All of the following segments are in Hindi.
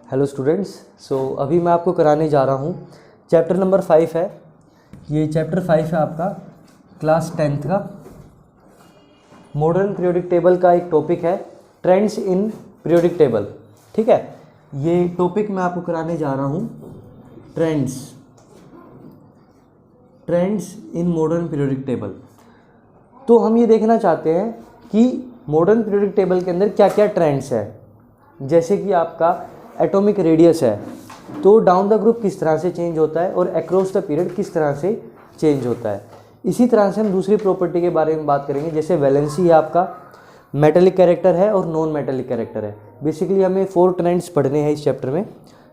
Hello students. अभी मैं आपको कराने जा रहा हूँ चैप्टर नंबर 5 है। ये चैप्टर 5 है आपका क्लास 10th का। मॉडर्न पीरियोडिक टेबल का एक टॉपिक है ट्रेंड्स इन पीरियोडिक टेबल। ठीक है, ये टॉपिक मैं आपको कराने जा रहा हूँ trends in modern periodic table. तो हम ये देखना चाहते हैं कि मॉडर्न पीरियोडिक टेबल के अंदर क्या क्या ट्रेंड्स है। जैसे कि आपका एटॉमिक रेडियस है तो डाउन द ग्रुप किस तरह से चेंज होता है और अक्रॉस द पीरियड किस तरह से चेंज होता है। इसी तरह से हम दूसरी प्रॉपर्टी के बारे में बात करेंगे, जैसे वैलेंसी है आपका, मेटेलिक कैरेक्टर है और नॉन मेटेलिक कैरेक्टर है। बेसिकली हमें 4 ट्रेंड्स पढ़ने हैं इस चैप्टर में।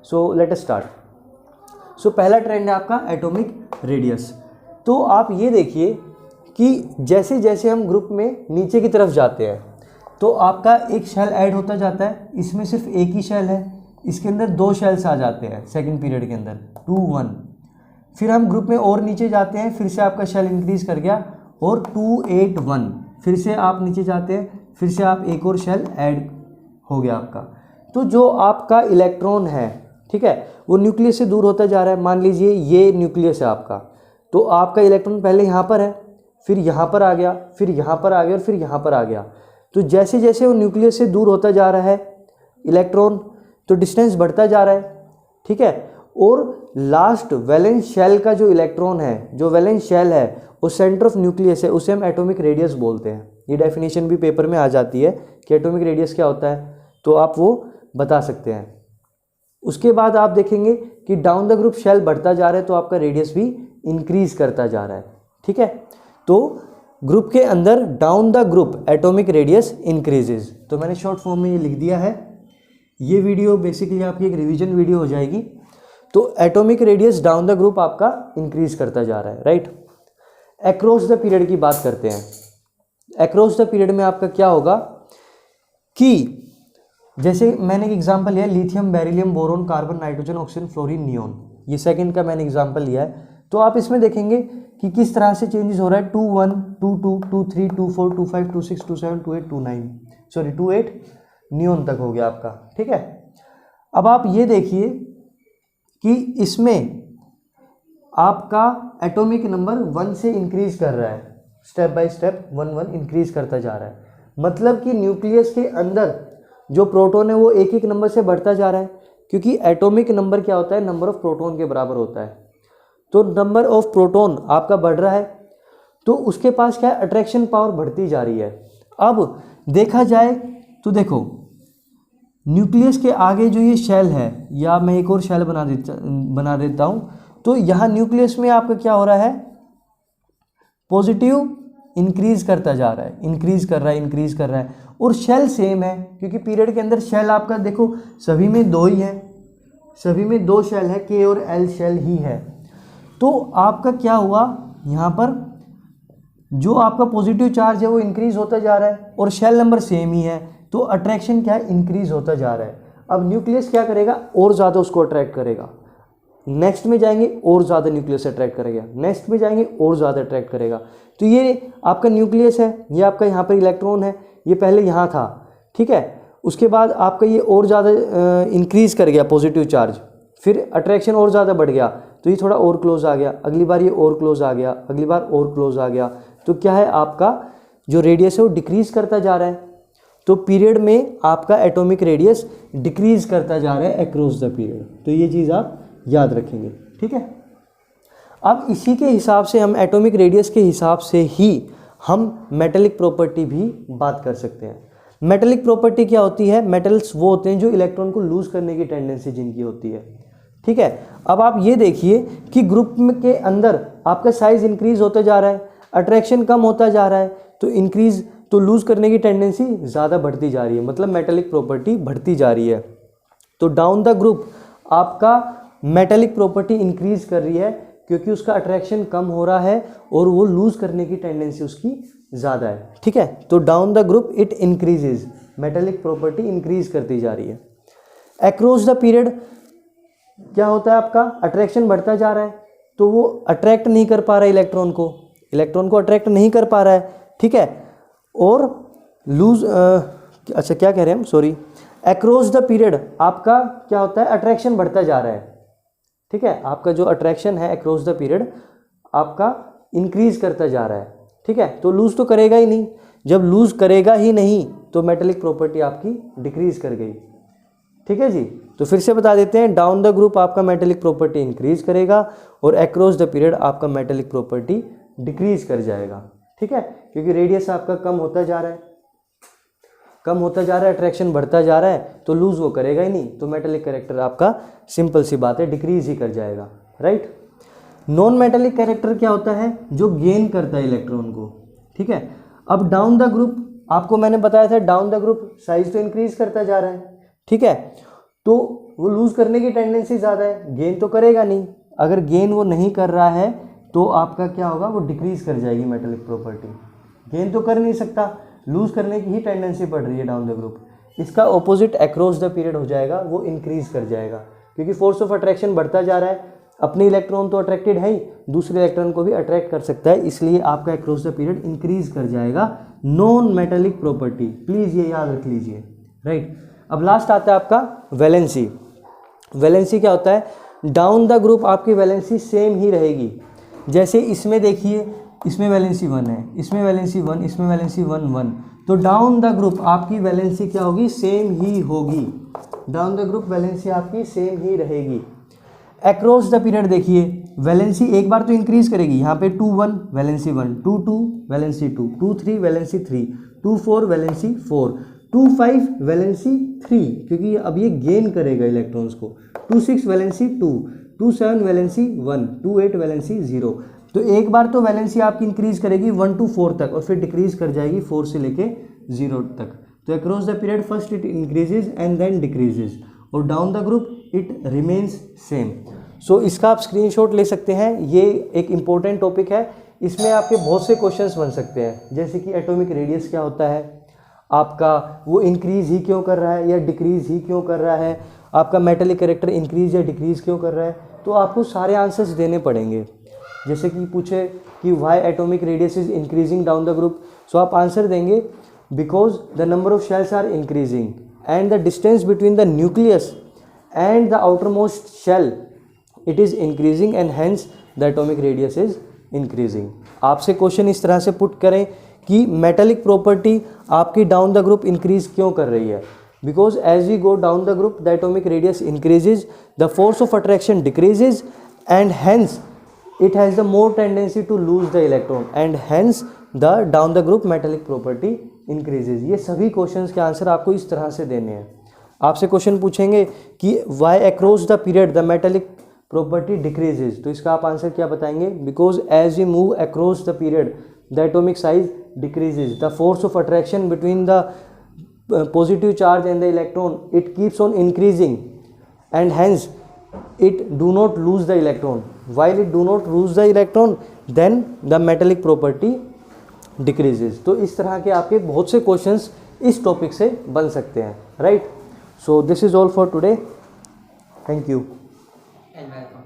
So let us start. पहला ट्रेंड है आपका एटॉमिक रेडियस। तो आप ये देखिए कि जैसे जैसे हम ग्रुप में नीचे की तरफ जाते हैं तो आपका एक शेल ऐड होता जाता है। इसमें सिर्फ एक ही शेल है, इसके अंदर 2 शेल्स आ जाते हैं सेकंड पीरियड के अंदर 2 1। फिर हम ग्रुप में और नीचे जाते हैं, फिर से आपका शेल इंक्रीज कर गया और 2 8 1। फिर से आप नीचे जाते हैं, फिर से आप एक और शेल ऐड हो गया आपका। तो जो आपका इलेक्ट्रॉन है, ठीक है, वो न्यूक्लियस से दूर होता जा रहा है। मान लीजिए ये न्यूक्लियस है आपका, तो आपका इलेक्ट्रॉन पहले यहाँ पर है, फिर यहाँ पर आ गया, फिर यहाँ पर आ गया और फिर यहाँ पर आ गया। तो जैसे जैसे वो न्यूक्लियस से दूर होता जा रहा है इलेक्ट्रॉन, तो डिस्टेंस बढ़ता जा रहा है। ठीक है, और लास्ट वैलेंस शेल का जो इलेक्ट्रॉन है, जो वैलेंस शेल है, वो सेंटर ऑफ न्यूक्लियस है, उसे हम एटॉमिक रेडियस बोलते हैं। ये डेफिनेशन भी पेपर में आ जाती है कि एटॉमिक रेडियस क्या होता है, तो आप वो बता सकते हैं। उसके बाद आप देखेंगे कि डाउन द ग्रुप शेल बढ़ता जा रहा है तो आपका रेडियस भी इंक्रीज करता जा रहा है। ठीक है, तो ग्रुप के अंदर down the group atomic radius increases. तो मैंने शॉर्ट फॉर्म में ये लिख दिया है। ये वीडियो बेसिकली आपकी एक रिवीजन वीडियो हो जाएगी। तो atomic radius down the group आपका इंक्रीज करता जा रहा है, राइट। अक्रॉस द पीरियड की बात करते हैं। अक्रॉस द पीरियड में आपका क्या होगा कि जैसे मैंने एक एग्जांपल लिया, lithium, beryllium, boron, carbon, nitrogen, oxygen, fluorine, neon. ये सेकंड का मैंने एग्जांपल लिया है। तो आप इसमें देखेंगे कि किस तरह से चेंजेस हो रहा है। 2 1 2 2 2 3 2 4 2 5 2 6 2 7 2 8 2 9 सॉरी 2 8 नियोन तक हो गया आपका। ठीक है, अब आप ये देखिए कि इसमें आपका एटॉमिक नंबर 1 से इंक्रीज कर रहा है, स्टेप बाय स्टेप 1 1 इंक्रीज करता जा रहा है। मतलब कि न्यूक्लियस के अंदर जो प्रोटॉन है वो एक एक नंबर से बढ़ता जा रहा है, क्योंकि एटॉमिक नंबर क्या होता है, नंबर ऑफ प्रोटॉन के बराबर होता है। तो नंबर ऑफ प्रोटॉन आपका बढ़ रहा है तो उसके पास क्या है, अट्रैक्शन पावर बढ़ती जा रही है। अब देखा जाए तो देखो, न्यूक्लियस के आगे जो ये शेल है, या मैं एक और शेल बना देता हूँ। तो यहाँ न्यूक्लियस में आपका क्या हो रहा है, पॉजिटिव इंक्रीज करता जा रहा है, इंक्रीज कर रहा है। और शेल सेम है, क्योंकि पीरियड के अंदर शेल आपका देखो सभी में 2 ही है, सभी में 2 शेल है, के और एल शेल ही है। तो आपका क्या हुआ, यहाँ पर जो आपका पॉजिटिव चार्ज है वो इंक्रीज होता जा रहा है और शेल नंबर सेम ही है, तो अट्रैक्शन क्या है, इंक्रीज होता जा रहा है। अब न्यूक्लियस क्या करेगा, और ज़्यादा उसको अट्रैक्ट करेगा। नेक्स्ट में जाएंगे और ज़्यादा न्यूक्लियस अट्रैक्ट करेगा, नेक्स्ट में जाएंगे और ज़्यादा अट्रैक्ट करेगा। तो ये आपका न्यूक्लियस है, ये आपका यहाँ पर इलेक्ट्रॉन है, ये पहले यहाँ था। ठीक है, उसके बाद आपका ये और ज़्यादा इंक्रीज कर गया पॉजिटिव चार्ज, फिर अट्रैक्शन और ज़्यादा बढ़ गया तो ये थोड़ा और क्लोज आ गया, अगली बार ये और क्लोज आ गया, अगली बार और क्लोज आ गया। तो क्या है, आपका जो रेडियस है वो डिक्रीज करता जा रहा है। तो पीरियड में आपका एटॉमिक रेडियस डिक्रीज करता जा रहा है अक्रॉस द पीरियड। तो ये चीज़ आप याद रखेंगे। ठीक है, अब इसी के हिसाब से हम एटॉमिक रेडियस के हिसाब से ही हम मेटेलिक प्रॉपर्टी भी बात कर सकते हैं। मेटेलिक प्रॉपर्टी क्या होती है, मेटल्स वो होते हैं जो इलेक्ट्रॉन को लूज करने की टेंडेंसी जिनकी होती है। ठीक है, अब आप ये देखिए कि ग्रुप के अंदर आपका साइज इंक्रीज होता जा रहा है, अट्रैक्शन कम होता जा रहा है, तो इंक्रीज तो लूज करने की टेंडेंसी ज़्यादा बढ़ती जा रही है, मतलब मेटेलिक प्रॉपर्टी बढ़ती जा रही है। तो डाउन द ग्रुप आपका मेटेलिक प्रॉपर्टी इंक्रीज कर रही है, क्योंकि उसका अट्रैक्शन कम हो रहा है और वो लूज करने की टेंडेंसी उसकी ज़्यादा है। ठीक है, तो down the group it increases, metallic property increase करती जा रही है। अक्रॉस द पीरियड क्या होता है, आपका अट्रैक्शन बढ़ता जा रहा है, तो वो अट्रैक्ट नहीं कर पा रहा है इलेक्ट्रॉन को अट्रैक्ट नहीं कर पा रहा है। ठीक है, और लूज अच्छा क्या कह रहे हैं हम, सॉरी, अक्रॉस द पीरियड आपका क्या होता है, अट्रैक्शन बढ़ता जा रहा है, ठीक है, आपका जो अट्रैक्शन है अक्रॉस द पीरियड आपका इंक्रीज करता जा रहा है, ठीक है, तो लूज तो करेगा ही नहीं, जब लूज करेगा ही नहीं तो मेटेलिक प्रॉपर्टी आपकी डिक्रीज कर गई, ठीक है जी। तो फिर से बता देते हैं, डाउन द ग्रुप आपका मेटेलिक प्रॉपर्टी इंक्रीज करेगा और अक्रॉस द पीरियड आपका मेटेलिक प्रॉपर्टी डिक्रीज कर जाएगा, ठीक है, क्योंकि रेडियस आपका कम होता जा रहा है, कम होता जा रहा है, अट्रैक्शन बढ़ता जा रहा है, तो लूज वो करेगा ही नहीं, तो मेटेलिक कैरेक्टर आपका सिंपल सी बात है डिक्रीज ही कर जाएगा, राइट। नॉन मेटेलिक कैरेक्टर क्या होता है, जो गेन करता है इलेक्ट्रॉन को, ठीक है। अब डाउन द ग्रुप आपको मैंने बताया था, डाउन द ग्रुप साइज तो इंक्रीज करता जा रहा है, ठीक है, तो वो लूज करने की टेंडेंसी ज़्यादा है, गेन तो करेगा नहीं, अगर गेन वो नहीं कर रहा है तो आपका क्या होगा, वो डिक्रीज कर जाएगी मेटेलिक प्रॉपर्टी, गेन तो कर नहीं सकता, लूज करने की ही टेंडेंसी पड़ रही है डाउन द ग्रुप, इसका ऑपोजिट अक्रॉस द पीरियड हो जाएगा, वो इंक्रीज कर जाएगा, क्योंकि फोर्स ऑफ अट्रैक्शन बढ़ता जा रहा है, अपने इलेक्ट्रॉन तो अट्रैक्टेड है ही, दूसरे इलेक्ट्रॉन को भी अट्रैक्ट कर सकता है, इसलिए आपका अक्रॉस द पीरियड इंक्रीज कर जाएगा नॉन मेटेलिक प्रॉपर्टी, प्लीज़ ये याद रख लीजिए, राइट। अब लास्ट आता है आपका वैलेंसी। वैलेंसी क्या होता है, डाउन द ग्रुप आपकी वैलेंसी सेम ही रहेगी, जैसे इसमें देखिए, इसमें वैलेंसी 1 है, इसमें वैलेंसी 1, इसमें वैलेंसी 1 1, तो डाउन द ग्रुप आपकी वैलेंसी क्या होगी, सेम ही होगी, डाउन द ग्रुप वैलेंसी आपकी सेम ही रहेगी। अक्रॉस द पीरियड देखिए, वैलेंसी एक बार तो इंक्रीज करेगी, यहाँ पे 2 1 valency 1, 2 2 valency 2, 2 3 valency 3, 2 4 valency 4, 2 5 valency 3, क्योंकि अब ये गेन करेगा इलेक्ट्रॉन्स को, 2 6 वैलेंसी 2, 2 7 वैलेंसी 1, 2 8 वैलेंसी 0, तो एक बार तो वैलेंसी आपकी इंक्रीज करेगी 1 to 4 तक और फिर डिक्रीज कर जाएगी 4 से लेके 0 तक। तो across the period first it increases and then decreases, और down the group it remains same. So इसका आप स्क्रीनशॉट ले सकते हैं, ये एक इम्पोर्टेंट टॉपिक है, इसमें आपके बहुत से क्वेश्चंस बन सकते हैं, जैसे कि एटॉमिक रेडियस क्या होता है, आपका वो इंक्रीज ही क्यों कर रहा है या डिक्रीज ही क्यों कर रहा है, आपका मेटेलिक कैरेक्टर इंक्रीज या डिक्रीज क्यों कर रहा है, तो आपको सारे आंसर्स देने पड़ेंगे। जैसे कि पूछे कि why atomic radius is increasing down the group, so आप आंसर देंगे because the number of shells are increasing and the distance between the nucleus and the outermost shell it is increasing and hence the atomic radius is increasing. आपसे क्वेश्चन इस तरह से पुट करें कि मेटेलिक प्रॉपर्टी आपकी डाउन द ग्रुप इंक्रीज क्यों कर रही है, because as we go down the group the atomic radius increases, the force of attraction decreases and hence it has the more tendency to lose the electron and hence the down the group metallic property increases। ये सभी क्वेश्चंस के आंसर आपको इस तरह से देने हैं। आपसे क्वेश्चन पूछेंगे कि why across the period the metallic property decreases, तो इसका आप आंसर क्या बताएंगे, because as we move across the period the atomic size decreases, the force of attraction between the positive charge and the electron it keeps on increasing and hence it do not lose the electron, while it do not lose the electron then the metallic property decreases। तो इस तरह के आपके बहुत से क्वेश्चंस इस टॉपिक से बन सकते हैं, right. So this is all for today, thank you and welcome.